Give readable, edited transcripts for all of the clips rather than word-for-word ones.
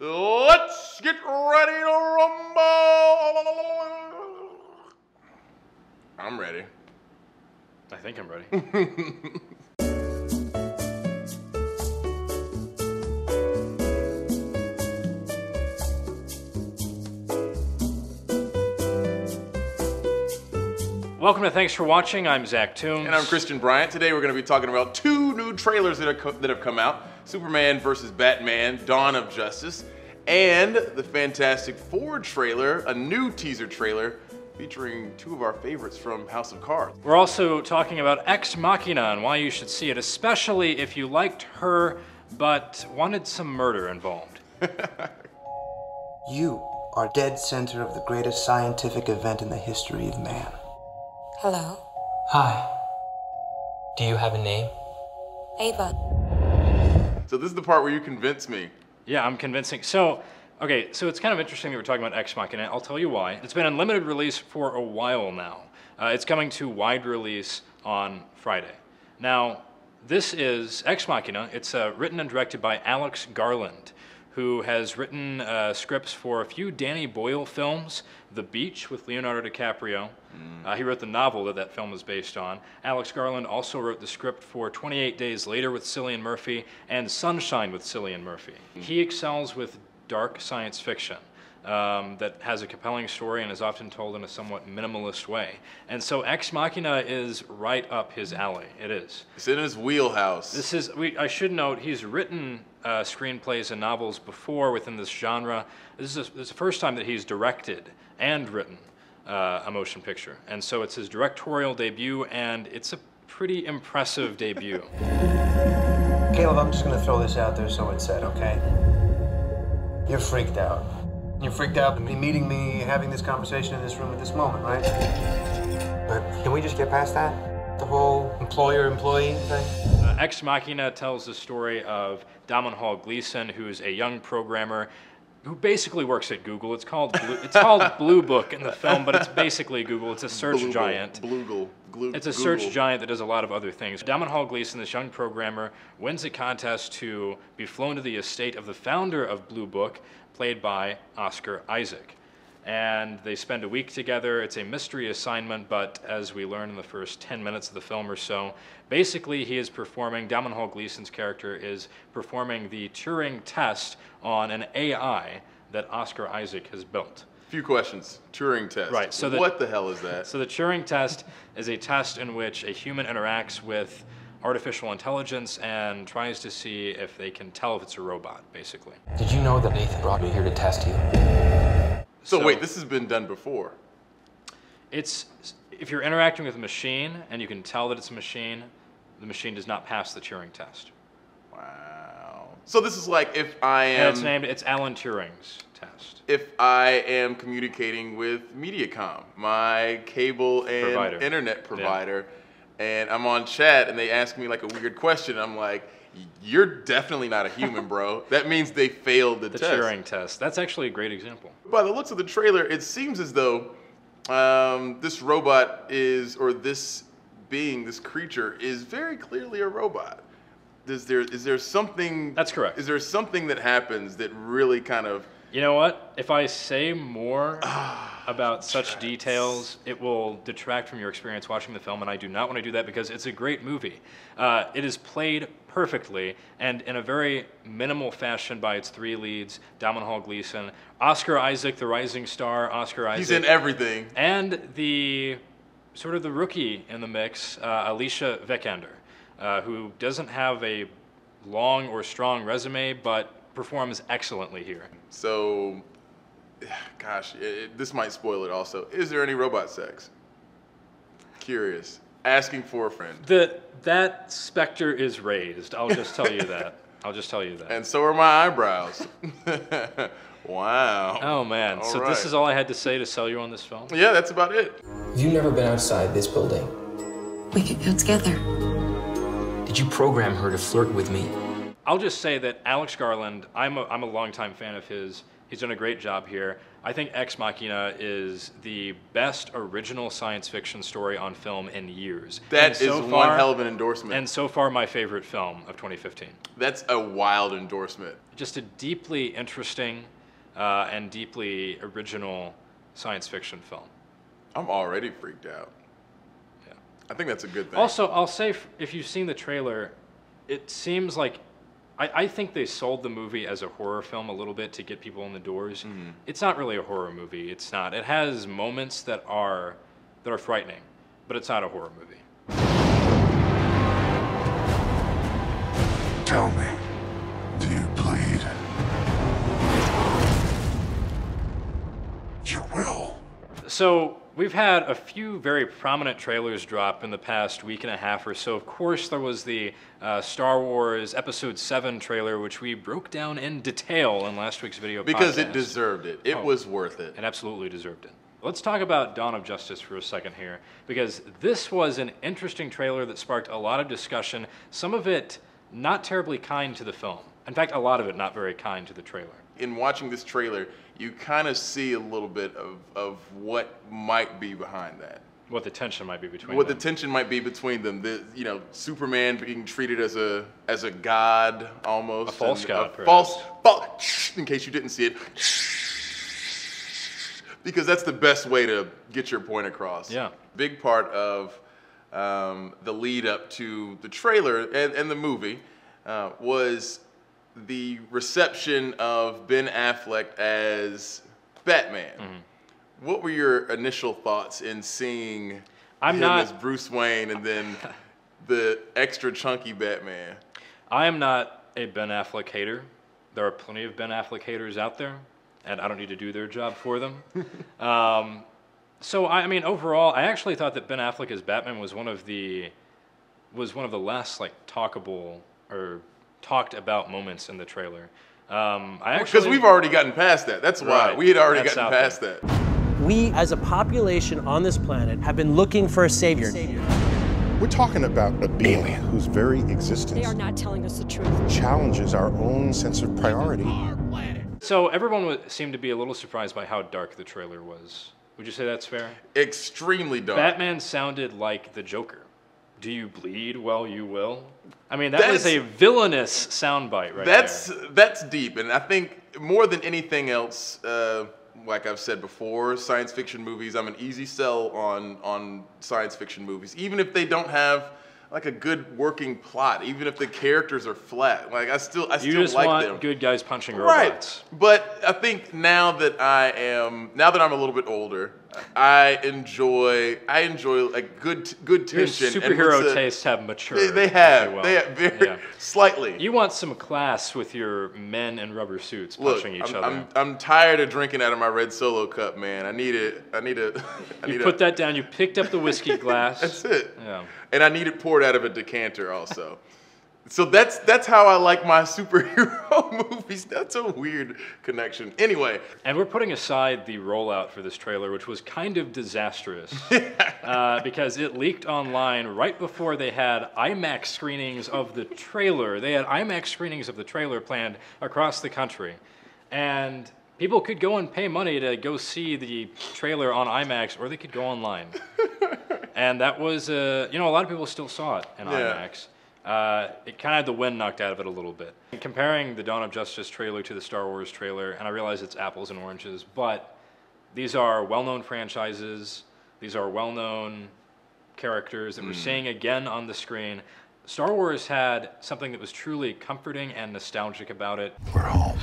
Let's get ready to rumble! I'm ready. I think I'm ready. Welcome to Thanks for Watching. I'm Zach Toombs. And I'm Christian Bryant. Today we're going to be talking about two new trailers that have come out. Superman vs. Batman, Dawn of Justice, and the Fantastic Four trailer, a new teaser trailer featuring two of our favorites from House of Cards. We're also talking about Ex Machina and why you should see it, especially if you liked her but wanted some murder involved. You are dead center of the greatest scientific event in the history of man. Hello. Hi. Do you have a name? Ava. So this is the part where you convince me. Yeah, I'm convincing. So it's kind of interesting that we're talking about Ex Machina. I'll tell you why. It's been in limited release for a while now. It's coming to wide release on Friday. Now, this is Ex Machina. It's written and directed by Alex Garland, who has written scripts for a few Danny Boyle films, The Beach with Leonardo DiCaprio. He wrote the novel that film is based on. Alex Garland also wrote the script for 28 Days Later with Cillian Murphy and Sunshine with Cillian Murphy. He excels with dark science fiction that has a compelling story and is often told in a somewhat minimalist way. And so Ex Machina is right up his alley. It is. It's in his wheelhouse. I should note, he's written screenplays and novels before within this genre. This is the first time that he's directed and written a motion picture. And so it's his directorial debut, and it's a pretty impressive debut. Caleb, I'm just gonna throw this out there so it's said, okay? You're freaked out. You're freaked out to be meeting me, having this conversation in this room at this moment, right? But can we just get past that? The whole employer-employee thing? Ex Machina tells the story of Damon Hall Gleason, who's a young programmer who basically works at Google. It's called Blue Book in the film, but it's basically Google. It's a search giant. It's a search giant that does a lot of other things. Damon Hall Gleason, this young programmer, wins a contest to be flown to the estate of the founder of Blue Book, played by Oscar Isaac. And they spend a week together. It's a mystery assignment, but as we learn in the first 10 minutes of the film or so, basically Damon Hall Gleason's character is performing the Turing test on an AI that Oscar Isaac has built. Few questions. Turing test. Right. So what the hell is that? So the Turing test is a test in which a human interacts with artificial intelligence and tries to see if they can tell if it's a robot, basically. Did you know that Nathan brought me here to test you? So wait, this has been done before. If you're interacting with a machine and you can tell that it's a machine, the machine does not pass the Turing test. Wow. So this is like if I am... And it's Alan Turing's test. If I am communicating with Mediacom, my cable and internet provider, and I'm on chat and they ask me like a weird question, I'm like, you're definitely not a human, bro. That means they failed the test. The Turing test. That's actually a great example. By the looks of the trailer, it seems as though this robot this creature is very clearly a robot. Is there something... That's correct. Is there something that happens that really kind of... You know what? If I say more about such details, it will detract from your experience watching the film, and I do not want to do that because it's a great movie. It is played perfectly and in a very minimal fashion by its three leads, Damon Hall Gleason, Oscar Isaac, the rising star, Oscar Isaac. He's in everything. And the rookie in the mix, Alicia Vikander, who doesn't have a long or strong resume, but performs excellently here. So, gosh, this might spoil it also. Is there any robot sex? Curious. Asking for a friend. That specter is raised. I'll just tell you that. And so are my eyebrows. Wow. Oh, man. All so right. This is all I had to say to sell you on this film? Yeah, that's about it. Have you never been outside this building? We could go together. Did you program her to flirt with me? I'll just say that Alex Garland, I'm a longtime fan of his. He's done a great job here. I think Ex Machina is the best original science fiction story on film in years. That is one hell of an endorsement. And so far, my favorite film of 2015. That's a wild endorsement. Just a deeply interesting and deeply original science fiction film. I'm already freaked out. Yeah. I think that's a good thing. Also, I'll say, if you've seen the trailer, it seems like I think they sold the movie as a horror film a little bit to get people in the doors. Mm-hmm. It's not really a horror movie. It's not. It has moments that are frightening, but it's not a horror movie. Tell me, do you bleed? You will. So we've had a few very prominent trailers drop in the past week and a half or so. Of course, there was the Star Wars Episode 7 trailer, which we broke down in detail in last week's video because podcast. It deserved it. It was worth it. It absolutely deserved it. Let's talk about Dawn of Justice for a second here, because this was an interesting trailer that sparked a lot of discussion, some of it not terribly kind to the film. In fact, a lot of it not very kind to the trailer. In watching this trailer, you kind of see a little bit of what might be behind that. What the tension might be between them. What the tension might be between them. Superman being treated as a god almost. A false god, perhaps. False, in case you didn't see it. Because that's the best way to get your point across. Yeah. Big part of the lead up to the trailer and the movie was the reception of Ben Affleck as Batman. Mm-hmm. What were your initial thoughts in seeing him as Bruce Wayne and then the extra chunky Batman? I am not a Ben Affleck hater. There are plenty of Ben Affleck haters out there, and I don't need to do their job for them. So I mean, overall, I actually thought that Ben Affleck as Batman was one of the less talkable or talked about moments in the trailer. Because we've already gotten past that. That's why. Right. We had already gotten past that. We, as a population on this planet, have been looking for a savior. We're talking about a being whose very existence They are not telling us the truth. challenges our own sense of priority. So everyone seemed to be a little surprised by how dark the trailer was. Would you say that's fair? Extremely dark. Batman sounded like the Joker. Do you bleed? Well, you will. I mean, that was a villainous soundbite right there. That's deep, and I think more than anything else, like I've said before, science fiction movies, I'm an easy sell on science fiction movies, even if they don't have like a good working plot, even if the characters are flat. Like I still like them. You just want good guys punching robots. Right. But I think now that I'm a little bit older, I enjoy like good tension. Your superhero tastes have matured. They have very slightly. You want some class with your men in rubber suits punching each other. I'm tired of drinking out of my red Solo cup, man. I need it. You put that down. You picked up the whiskey glass. That's it. Yeah. And I need it poured out of a decanter also. So that's how I like my superhero movies. That's a weird connection. Anyway. And we're putting aside the rollout for this trailer, which was kind of disastrous. Because it leaked online right before they had IMAX screenings of the trailer. They had IMAX screenings of the trailer planned across the country. And people could go and pay money to go see the trailer on IMAX, or they could go online. And that was, a lot of people still saw it in IMAX. It kind of had the wind knocked out of it a little bit. Comparing the Dawn of Justice trailer to the Star Wars trailer, and I realize it's apples and oranges, but these are well-known franchises. These are well-known characters that we're seeing again on the screen. Star Wars had something that was truly comforting and nostalgic about it. We're home.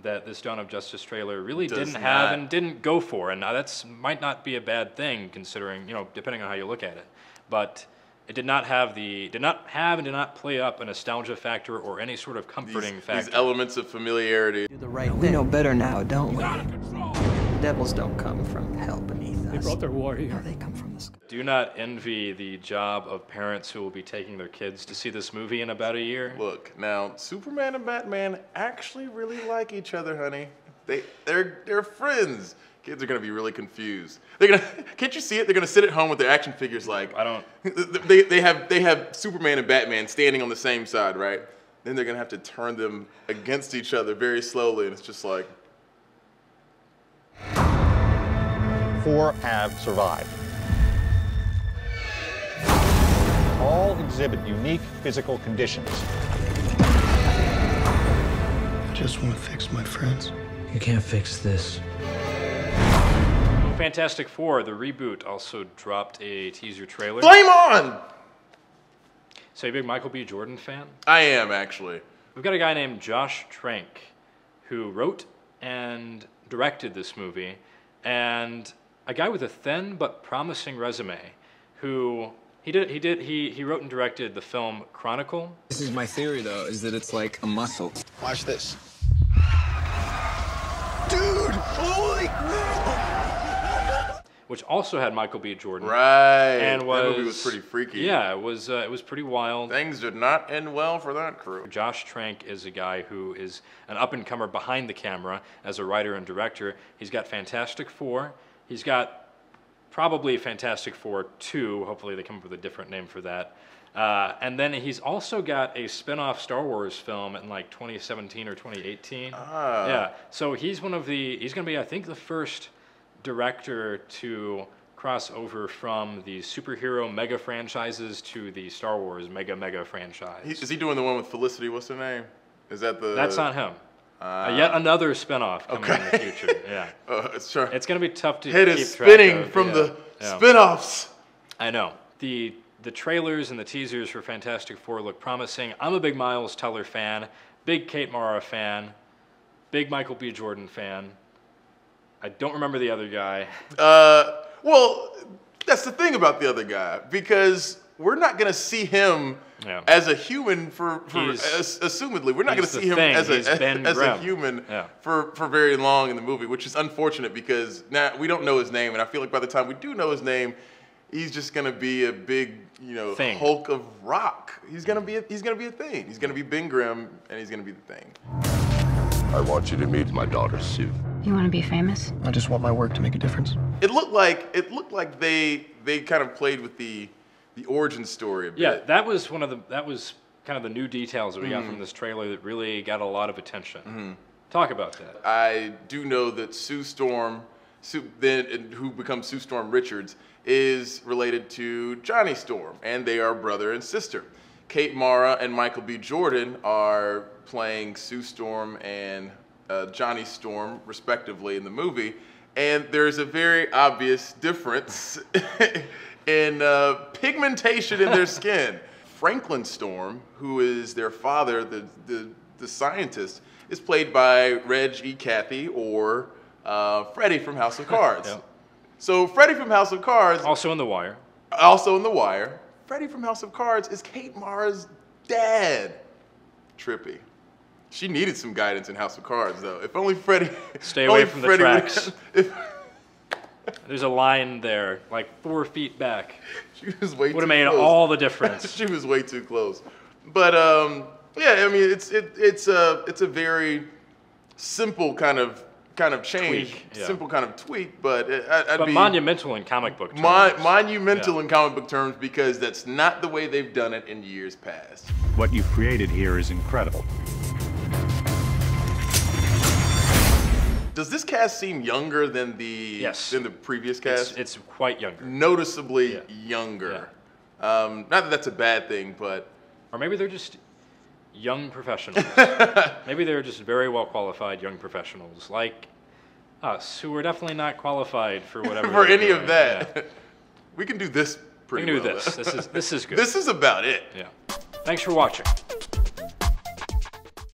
That this Dawn of Justice trailer really didn't have and didn't go for, and that's might not be a bad thing considering, depending on how you look at it. But it did not have and did not play up a nostalgia factor or any sort of comforting factor. These elements of familiarity. Do the right thing. We know better now, don't we? Devils don't come from hell beneath us. They brought their warrior. No, they come from the sky. Do not envy the job of parents who will be taking their kids to see this movie in about a year. Look, now Superman and Batman actually really like each other, honey. They're friends. Kids are gonna be really confused. Can't you see it? They're gonna sit at home with their action figures like. I don't. They have Superman and Batman standing on the same side, right? then they're gonna have to turn them against each other very slowly, and it's just like 4 have survived. All exhibit unique physical conditions. I just want to fix my friends. You can't fix this. Fantastic Four, the reboot, also dropped a teaser trailer. flame on! So you a big Michael B. Jordan fan? I am, actually. We've got a guy named Josh Trank who wrote and directed this movie, and a guy with a thin but promising resume who he wrote and directed the film Chronicle. This is my theory, though, is that it's like a muscle. Watch this. Dude, holy crap! Which also had Michael B. Jordan. Right. And that movie was pretty freaky. Yeah, it was pretty wild. Things did not end well for that crew. Josh Trank is a guy who is an up-and-comer behind the camera as a writer and director. He's got Fantastic Four. He's got probably Fantastic Four 2. Hopefully they come up with a different name for that. And then he's also got a spin-off Star Wars film in like 2017 or 2018. Yeah, so he's going to be, I think, the first director to cross over from the superhero mega franchises to the Star Wars mega franchise. Is he doing the one with Felicity? What's her name? Is that the... That's not him. Yet another spinoff coming in the future. Yeah. Sure. It's going to be tough to Head keep is track spinning of. from the Yeah. spinoffs. I know. The trailers and the teasers for Fantastic Four look promising. I'm a big Miles Teller fan, big Kate Mara fan, big Michael B. Jordan fan. I don't remember the other guy. Well, that's the thing about the other guy, because we're not going to see him as a human assumedly. We're not going to see him as a human for very long in the movie, which is unfortunate because now we don't know his name, and I feel like by the time we do know his name, he's just going to be a big, hulk of rock. He's going to be a thing. He's going to be Ben Grimm, and he's going to be the thing. I want you to meet my daughter, Sue. You want to be famous? I just want my work to make a difference. It looked like they kind of played with the origin story a bit. Yeah, that was kind of the new details that we got from this trailer that really got a lot of attention. Talk about that. I do know that Sue Storm, who becomes Sue Storm Richards, is related to Johnny Storm, and they are brother and sister. Kate Mara and Michael B. Jordan are playing Sue Storm and Johnny Storm, respectively, in the movie, and there's a very obvious difference in pigmentation in their skin. Franklin Storm, who is their father, the scientist, is played by Reg E. Cathy, or Freddy from House of Cards. Yep. So Freddy from House of Cards... Also in The Wire. Also in The Wire. Freddy from House of Cards is Kate Mara's dad. Trippy. She needed some guidance in House of Cards, though. If only Freddy... Stay away from the tracks. There's a line there, like 4 feet back. She was way too close. Would have made all the difference. She was way too close. But yeah, I mean, it's a very simple kind of change, tweak, yeah. Simple kind of tweak, but but monumental in comic book terms. Monumental in comic book terms, because that's not the way they've done it in years past. What you've created here is incredible. Does this cast seem younger than the previous cast? It's quite younger. Noticeably younger. Yeah. Not that that's a bad thing, but... Or maybe they're just young professionals. Maybe they're just very well qualified young professionals like us, who are definitely not qualified for whatever. For any of that. Yeah. We can do this pretty well. We can do this. This is good. This is about it. Yeah. Thanks for watching.